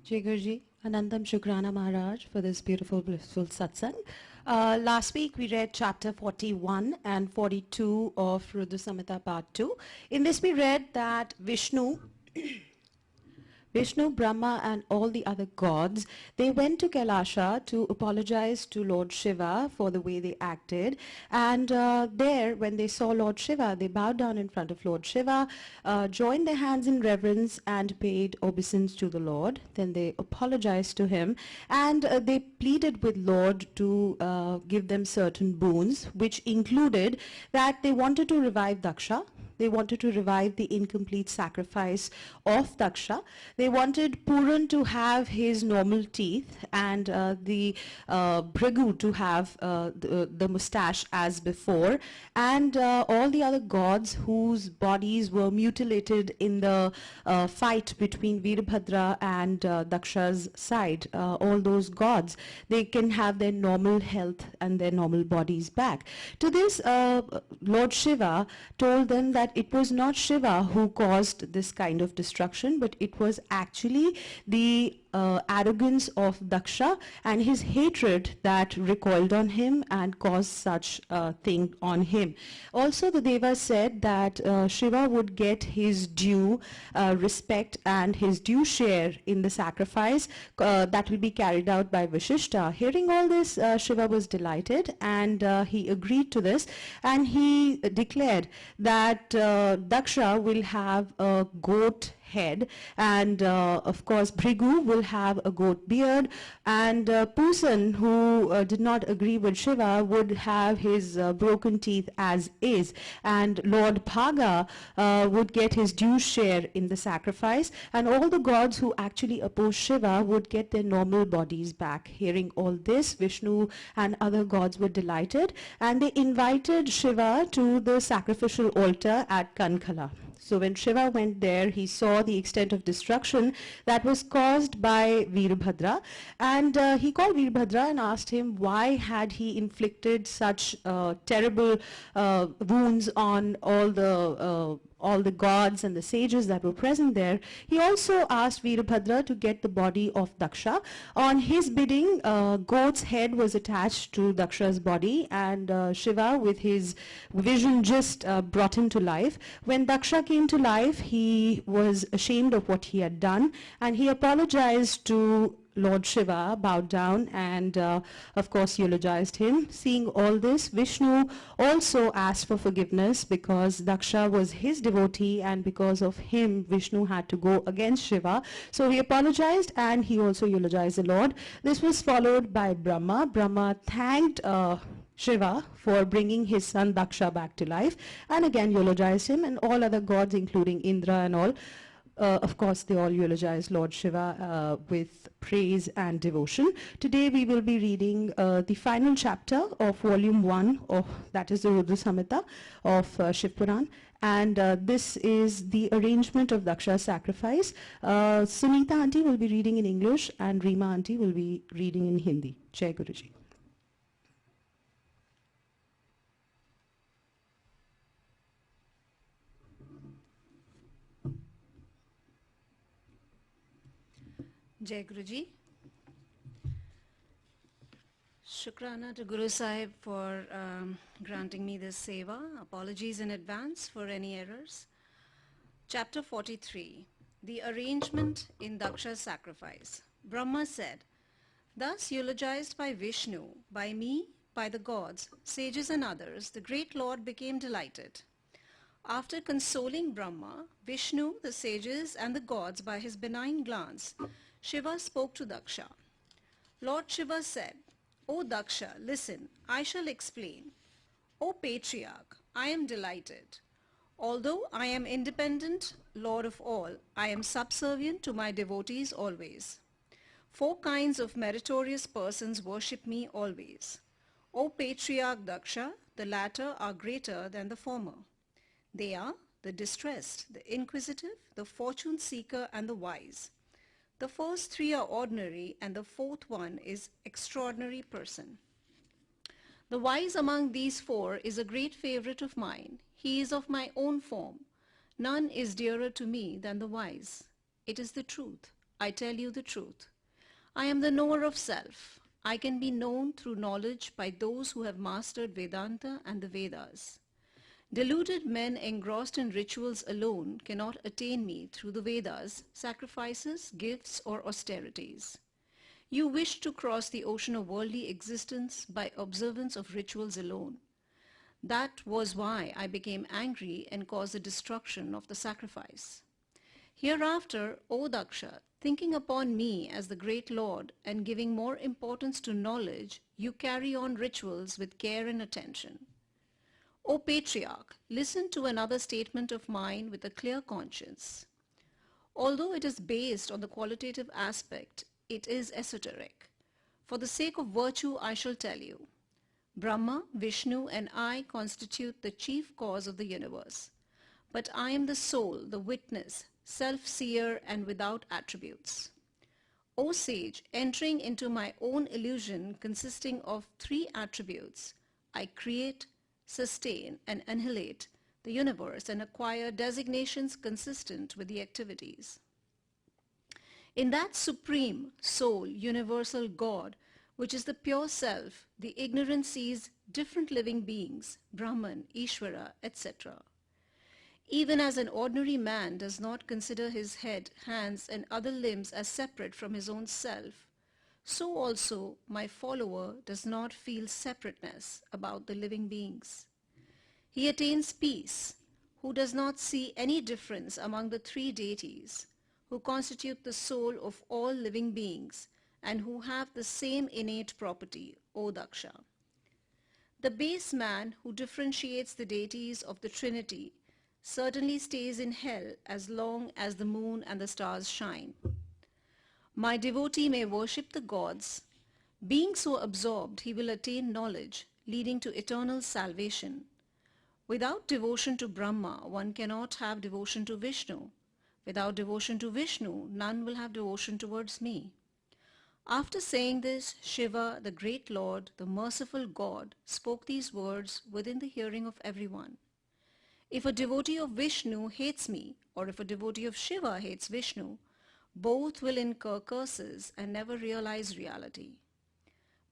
Jai Guruji, Anandam Shukrana Maharaj for this beautiful, blissful satsang. Last week we read chapter 41 and 42 of Rudra Samhita part 2. In this we read that Vishnu, Brahma and all the other gods, they went to Kailasha to apologize to Lord Shiva for the way they acted. And there, when they saw Lord Shiva, they bowed down in front of Lord Shiva, joined their hands in reverence and paid obeisance to the Lord. Then they apologized to him and they pleaded with Lord to give them certain boons, which included that they wanted to revive Daksha. They wanted to revive the incomplete sacrifice of Daksha. They wanted Puran to have his normal teeth and the Bhrigu to have the mustache as before. And all the other gods whose bodies were mutilated in the fight between Veerbhadra and Daksha's side, all those gods, they can have their normal health and their normal bodies back. To this, Lord Shiva told them that it was not Shiva who caused this kind of destruction, but it was actually the arrogance of Daksha and his hatred that recoiled on him and caused such thing on him. Also, the Devas said that Shiva would get his due respect and his due share in the sacrifice that will be carried out by Vishishta. Hearing all this, Shiva was delighted and he agreed to this, and he declared that Daksha will have a goat head, and of course Bhrigu will have a goat beard, and Pusan, who did not agree with Shiva, would have his broken teeth as is, and Lord Bhaga would get his due share in the sacrifice, and all the gods who actually opposed Shiva would get their normal bodies back. Hearing all this, Vishnu and other gods were delighted, and they invited Shiva to the sacrificial altar at Kankhala. So when Shiva went there, he saw the extent of destruction that was caused by Veerbhadra, and he called Veerbhadra and asked him why had he inflicted such terrible wounds on all the gods and the sages that were present there. He also asked Veerbhadra to get the body of Daksha. On his bidding, goat's head was attached to Daksha's body, and Shiva, with his vision, just brought him to life. When Daksha came to life, he was ashamed of what he had done, and he apologized to Lord Shiva, bowed down, and of course eulogized him. Seeing all this, Vishnu also asked for forgiveness because Daksha was his devotee, and because of him, Vishnu had to go against Shiva. So he apologized and he also eulogized the Lord. This was followed by Brahma. Brahma thanked Shiva for bringing his son Daksha back to life, and again eulogized him, and all other gods, including Indra and all. Of course, they all eulogize Lord Shiva with praise and devotion. Today we will be reading the final chapter of volume 1 of, that is the Rudra Samhita of Shivpuran. And this is the arrangement of Daksha's sacrifice. Samhita auntie will be reading in English and Reema auntie will be reading in Hindi. Jai Guruji. Jai Guruji. Shukrana to Guru Sahib for granting me this seva. Apologies in advance for any errors. Chapter 43. The arrangement in Daksha's sacrifice. Brahma said, thus eulogized by Vishnu, by me, by the gods, sages and others, the great Lord became delighted. After consoling Brahma, Vishnu, the sages and the gods by his benign glance, Shiva spoke to Daksha. Lord Shiva said, O Daksha, listen, I shall explain. O Patriarch, I am delighted. Although I am independent, Lord of all, I am subservient to my devotees always. 4 kinds of meritorious persons worship me always. O Patriarch Daksha, the latter are greater than the former. They are the distressed, the inquisitive, the fortune seeker and the wise. The first 3 are ordinary, and the 4th one is extraordinary person. The wise among these 4 is a great favorite of mine. He is of my own form. None is dearer to me than the wise. It is the truth. I tell you the truth. I am the knower of self. I can be known through knowledge by those who have mastered Vedanta and the Vedas. Deluded men engrossed in rituals alone cannot attain me through the Vedas, sacrifices, gifts, or austerities. You wish to cross the ocean of worldly existence by observance of rituals alone. That was why I became angry and caused the destruction of the sacrifice. Hereafter, O Daksha, thinking upon me as the great Lord and giving more importance to knowledge, you carry on rituals with care and attention. O Patriarch, listen to another statement of mine with a clear conscience. Although it is based on the qualitative aspect, it is esoteric. For the sake of virtue, I shall tell you. Brahma, Vishnu, and I constitute the chief cause of the universe. But I am the soul, the witness, self-seer and without attributes. O sage, entering into my own illusion consisting of three attributes, I create, sustain, and annihilate the universe and acquire designations consistent with the activities. In that supreme soul, universal God, which is the pure self, the ignorant sees different living beings, Brahman, Ishvara, etc. Even as an ordinary man does not consider his head, hands, and other limbs as separate from his own self, so also my follower does not feel separateness about the living beings. He attains peace, who does not see any difference among the three deities, who constitute the soul of all living beings, and who have the same innate property, O Daksha. The base man who differentiates the deities of the Trinity certainly stays in hell as long as the moon and the stars shine. My devotee may worship the gods. Being so absorbed, he will attain knowledge, leading to eternal salvation. Without devotion to Brahma, one cannot have devotion to Vishnu. Without devotion to Vishnu, none will have devotion towards me. After saying this, Shiva, the great Lord, the merciful God, spoke these words within the hearing of everyone. If a devotee of Vishnu hates me, or if a devotee of Shiva hates Vishnu, both will incur curses and never realize reality.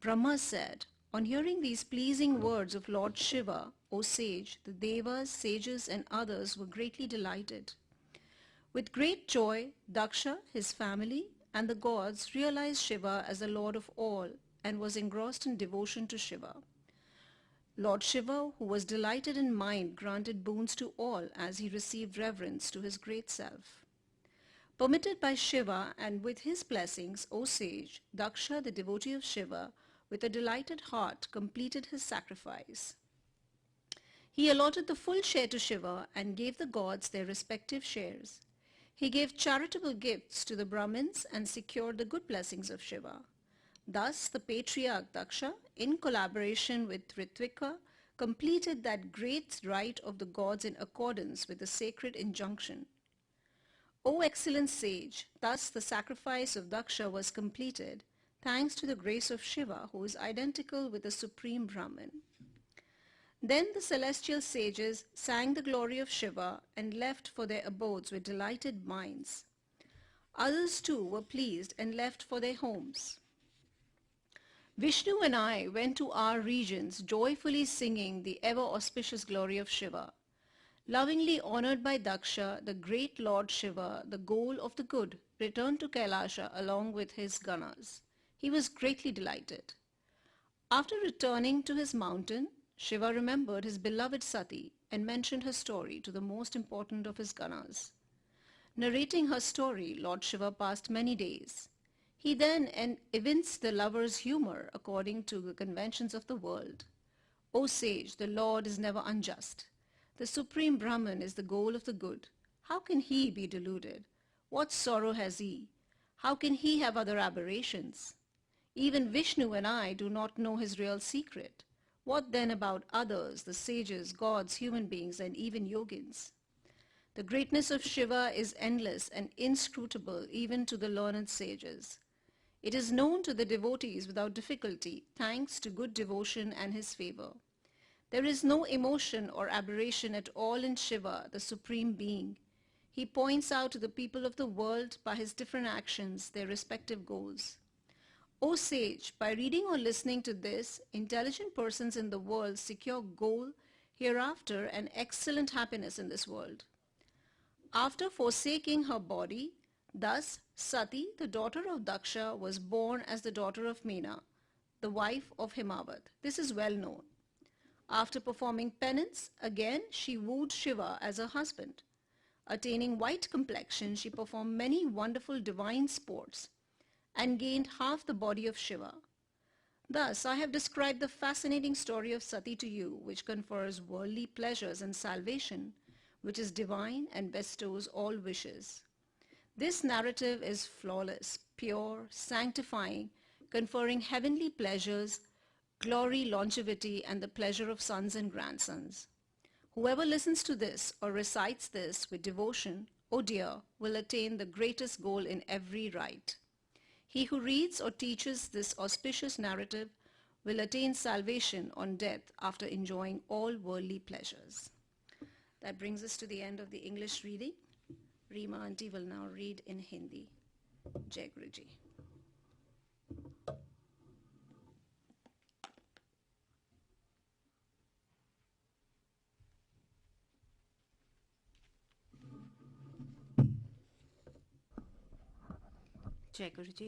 Brahma said, on hearing these pleasing words of Lord Shiva, O sage, the Devas, sages, and others were greatly delighted. With great joy, Daksha, his family, and the gods realized Shiva as the Lord of all and was engrossed in devotion to Shiva. Lord Shiva, who was delighted in mind, granted boons to all as he received reverence to his great self. Permitted by Shiva and with his blessings, O sage, Daksha, the devotee of Shiva, with a delighted heart completed his sacrifice. He allotted the full share to Shiva and gave the gods their respective shares. He gave charitable gifts to the Brahmins and secured the good blessings of Shiva. Thus, the patriarch Daksha, in collaboration with Ritvika, completed that great rite of the gods in accordance with the sacred injunction. O excellent sage, thus the sacrifice of Daksha was completed, thanks to the grace of Shiva, who is identical with the supreme Brahman. Then the celestial sages sang the glory of Shiva and left for their abodes with delighted minds. Others too were pleased and left for their homes. Vishnu and I went to our regions joyfully singing the ever-auspicious glory of Shiva. Lovingly honored by Daksha, the great Lord Shiva, the goal of the good, returned to Kailasha along with his Ganas. He was greatly delighted. After returning to his mountain, Shiva remembered his beloved Sati and mentioned her story to the most important of his Ganas. Narrating her story, Lord Shiva passed many days. He then evinced the lover's humor according to the conventions of the world. O sage, the Lord is never unjust. The supreme Brahman is the goal of the good. How can he be deluded? What sorrow has he? How can he have other aberrations? Even Vishnu and I do not know his real secret. What then about others, the sages, gods, human beings, and even yogins? The greatness of Shiva is endless and inscrutable even to the learned sages. It is known to the devotees without difficulty, thanks to good devotion and his favor. There is no emotion or aberration at all in Shiva, the supreme being. He points out to the people of the world by his different actions their respective goals. O sage, by reading or listening to this, intelligent persons in the world secure goal hereafter and excellent happiness in this world. After forsaking her body, thus Sati, the daughter of Daksha, was born as the daughter of Meena, the wife of Himavat. This is well known. After performing penance, again she wooed Shiva as her husband. Attaining white complexion, she performed many wonderful divine sports and gained half the body of Shiva. Thus, I have described the fascinating story of Sati to you, which confers worldly pleasures and salvation, which is divine and bestows all wishes. This narrative is flawless, pure, sanctifying, conferring heavenly pleasures, glory, longevity, and the pleasure of sons and grandsons. Whoever listens to this or recites this with devotion, oh dear, will attain the greatest goal in every right. He who reads or teaches this auspicious narrative will attain salvation on death after enjoying all worldly pleasures. That brings us to the end of the English reading. Reema auntie will now read in Hindi. Jai Guruji. जय गुरु जी।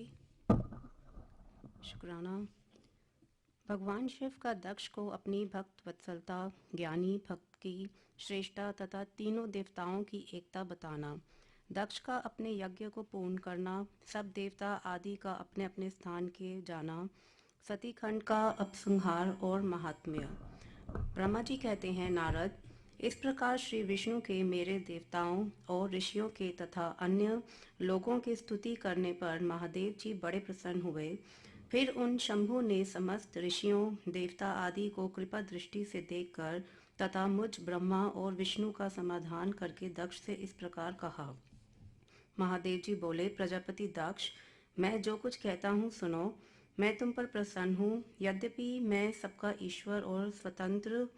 शुक्राना। भगवान शिव का दक्ष को अपनी भक्त वत्सलता, ज्ञानी भक्त की श्रेष्ठता तथा तीनों देवताओं की एकता बताना, दक्ष का अपने यज्ञ को पूर्ण करना, सब देवता आदि का अपने अपने स्थान के जाना, सती खंड का अपसंहार और महात्म्य। ब्रह्मा जी कहते हैं, नारद, इस प्रकार श्री विष्णु के मेरे देवताओं और ऋषियों के तथा अन्य लोगों की स्तुति करने पर महादेव जी बड़े प्रसन्न हुए। फिर उन शंभु ने समस्त ऋषियों, देवता आदि को कृपा दृष्टि से देखकर तथा मुझ ब्रह्मा और विष्णु का समाधान करके दक्ष से इस प्रकार कहा। महादेव जी बोले, प्रजापति दक्ष, मैं जो कुछ कहता हूँ सुनो। मैं तुम पर प्रसन्न हूँ। यद्यपि मैं सबका ईश्वर और स्वतंत्र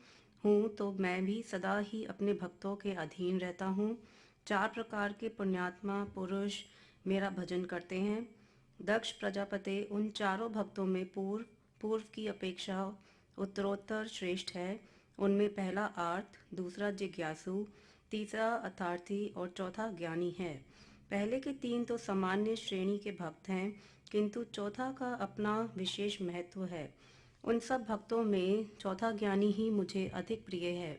हूँ, तो मैं भी सदा ही अपने भक्तों के अधीन रहता हूँ। 4 प्रकार के पुण्यात्मा पुरुष मेरा भजन करते हैं। दक्ष प्रजापति उन चारों भक्तों में पूर्व की अपेक्षा उत्तरोत्तर श्रेष्ठ है। उनमें पहला आर्त, दूसरा जिज्ञासु, तीसरा अर्थार्थी और चौथा ज्ञानी है। पहले के 3 तो सामान्य श्रेणी के भक्त हैं, किंतु चौथा का अपना विशेष महत्व है। उन सब भक्तों में चौथा ज्ञानी ही मुझे अधिक प्रिय है।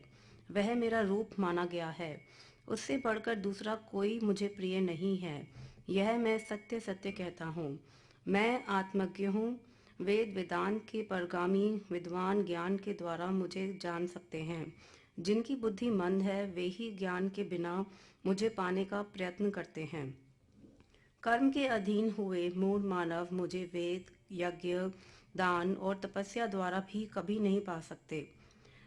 वह मेरा रूप माना गया है। उससे बढ़कर दूसरा कोई मुझे प्रिय नहीं है। यह मैं सत्य सत्य कहता हूँ। मैं आत्मज्ञ हूँ। वेद वेदांत के परगामी विद्वान ज्ञान के द्वारा मुझे जान सकते हैं। जिनकी बुद्धि मंद है, वे ही ज्ञान के बिना मुझे पाने का प्रयत्न करते हैं। कर्म के अधीन हुए मूढ़ मानव मुझे वेद, यज्ञ, दान और तपस्या द्वारा भी कभी नहीं पा सकते।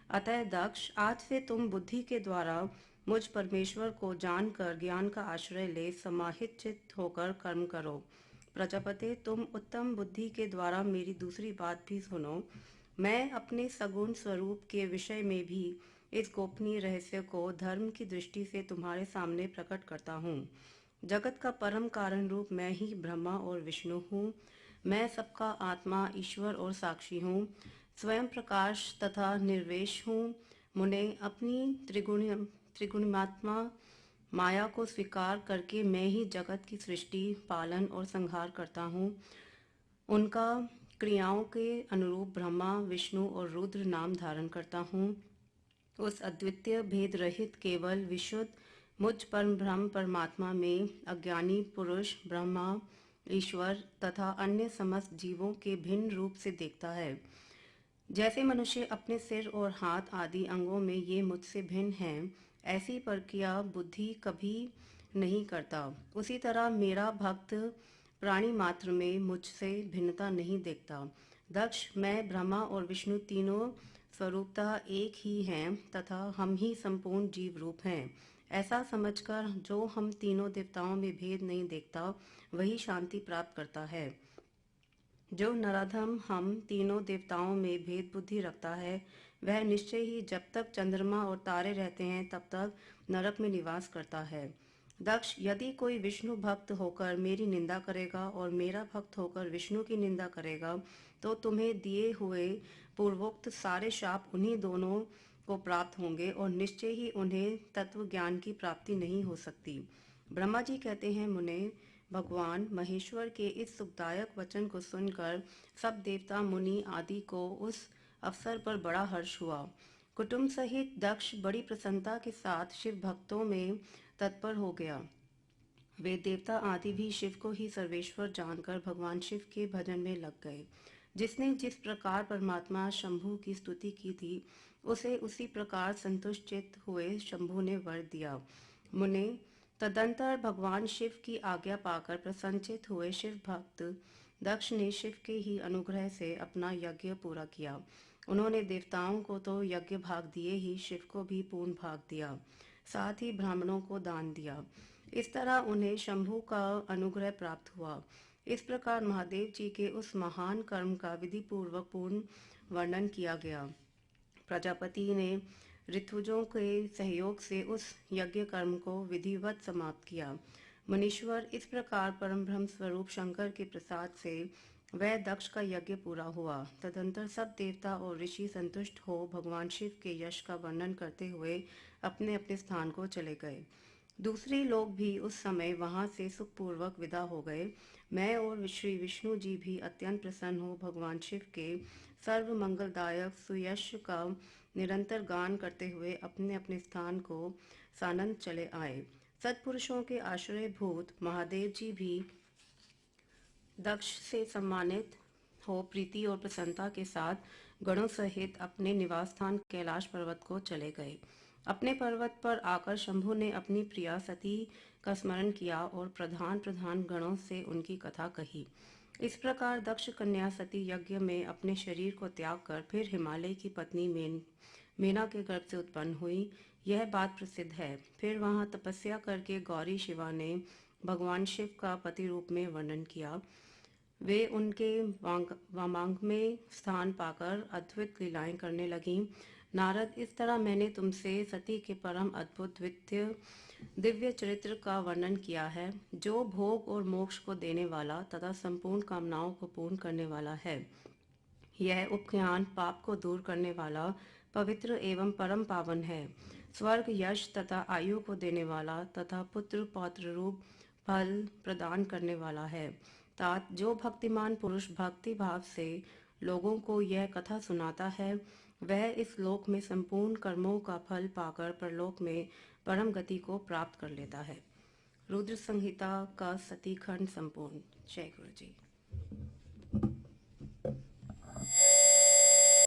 अतः दक्ष, आज से तुम बुद्धि के द्वारा मुझ परमेश्वर को जानकर ज्ञान का आश्रय ले समाहित चित्त होकर कर्म करो। प्रजापति, तुम उत्तम बुद्धि के द्वारा मेरी दूसरी बात भी सुनो। मैं अपने सगुण स्वरूप के विषय में भी इस गोपनीय रहस्य को धर्म की दृष्टि से तुम्हारे सामने प्रकट करता हूँ। जगत का परम कारण रूप मैं ही ब्रह्मा और विष्णु हूँ। मैं सबका आत्मा, ईश्वर और साक्षी हूँ। स्वयं प्रकाश तथा निर्वेश हूँ। मुने, अपनी त्रिगुणात्मा माया को स्वीकार करके मैं ही जगत की सृष्टि, पालन और संहार करता हूँ। उनका क्रियाओं के अनुरूप ब्रह्मा, विष्णु और रुद्र नाम धारण करता हूँ। उस अद्वितीय भेद रहित केवल विशुद्ध मुझ परम ब्रह्म परमात्मा में अज्ञानी पुरुष ब्रह्मा, ईश्वर तथा अन्य समस्त जीवों के भिन्न रूप से देखता है। जैसे मनुष्य अपने सिर और हाथ आदि अंगों में ये मुझसे भिन्न हैं, ऐसी प्रक्रिया बुद्धि कभी नहीं करता। उसी तरह मेरा भक्त प्राणी मात्र में मुझसे भिन्नता नहीं देखता। दक्ष, मैं ब्रह्मा और विष्णु तीनों स्वरूपतः एक ही हैं तथा हम ही संपूर्ण जीव रूप हैं। ऐसा समझकर जो हम तीनों देवताओं में भेद नहीं देखता, वही शांति प्राप्त करता है। जो नराधम हम तीनों देवताओं में भेद बुद्धि रखता है, वह निश्चय ही जब तक चंद्रमा और तारे रहते हैं तब तक नरक में निवास करता है। दक्ष, यदि कोई विष्णु भक्त होकर मेरी निंदा करेगा और मेरा भक्त होकर विष्णु की निंदा करेगा तो तुम्हें दिए हुए पूर्वोक्त सारे शाप उन्हीं दोनों को प्राप्त होंगे और निश्चय ही उन्हें तत्व ज्ञान की प्राप्ति नहीं हो सकती। ब्रह्मा जी कहते हैं, मुने, भगवान महेश्वर के इस सुखदायक वचन को सुनकर सब देवता मुनि आदि को उस अवसर पर बड़ा हर्ष हुआ। कुटुंब सहित दक्ष बड़ी प्रसन्नता के साथ शिव भक्तों में तत्पर हो गया। वे देवता आदि भी शिव को ही सर्वेश्वर जानकर भगवान शिव के भजन में लग गए। जिसने जिस प्रकार परमात्मा शंभु की स्तुति की थी उसे उसी प्रकार संतुष्ट चित्त हुए शंभु ने वर दिया। मुने, तदंतर भगवान शिव की आज्ञा पाकर प्रसन्नचित हुए शिव भक्त दक्ष ने शिव के ही अनुग्रह से अपना यज्ञ पूरा किया। उन्होंने देवताओं को तो यज्ञ भाग दिए ही शिव को भी पूर्ण भाग दिया, साथ ही ब्राह्मणों को दान दिया। इस तरह उन्हें शंभु का अनुग्रह प्राप्त हुआ। इस प्रकार महादेव जी के उस महान कर्म का विधि पूर्वक पूर्ण वर्णन किया गया। प्रजापति ने ऋतुजों के सहयोग से उस यज्ञ कर्म को विधिवत समाप्त किया। मुनीश्वर, इस प्रकार परम ब्रह्म स्वरूप शंकर के प्रसाद से वह दक्ष का यज्ञ पूरा हुआ। तदंतर सब देवता और ऋषि संतुष्ट हो भगवान शिव के यश का वर्णन करते हुए अपने अपने स्थान को चले गए। दूसरे लोग भी उस समय वहां से सुखपूर्वक विदा हो गए। मैं और श्री विष्णु जी भी अत्यंत प्रसन्न हो भगवान शिव के सर्व मंगलदायक सुयश का निरंतर गान करते हुए अपने अपने स्थान को सानंद चले आए। सत्पुरुषों के आश्रय भूत महादेव जी भी दक्ष से सम्मानित हो प्रीति और प्रसन्नता के साथ गणों सहित अपने निवास स्थान कैलाश पर्वत को चले गए। अपने पर्वत पर आकर शंभु ने अपनी प्रिया सती का स्मरण किया और प्रधान प्रधान गणों से उनकी कथा कही। इस प्रकार दक्ष कन्या सती यज्ञ में अपने शरीर को त्याग कर फिर हिमालय की पत्नी मेना के गर्भ से उत्पन्न हुई, यह बात प्रसिद्ध है। फिर वहां तपस्या करके गौरी शिवा ने भगवान शिव का पति रूप में वर्णन किया। वे उनके वामांग में स्थान पाकर अद्भुत लीलाएं करने लगीं। नारद, इस तरह मैंने तुमसे सती के परम अद्भुत दिव्य चरित्र का वर्णन किया है, जो भोग और मोक्ष को देने वाला तथा संपूर्ण कामनाओं को पूर्ण करने वाला है। यह उपज्ञान पाप को दूर करने वाला, पवित्र एवं परम पावन है। स्वर्ग, यश तथा आयु को देने वाला तथा पुत्र पौत्र रूप फल प्रदान करने वाला है। तात, जो भक्तिमान पुरुष भक्ति भाव से लोगों को यह कथा सुनाता है वह इस लोक में संपूर्ण कर्मों का फल पाकर परलोक में परम गति को प्राप्त कर लेता है। रुद्र संहिता का सती खंड संपूर्ण। जय गुरु जी।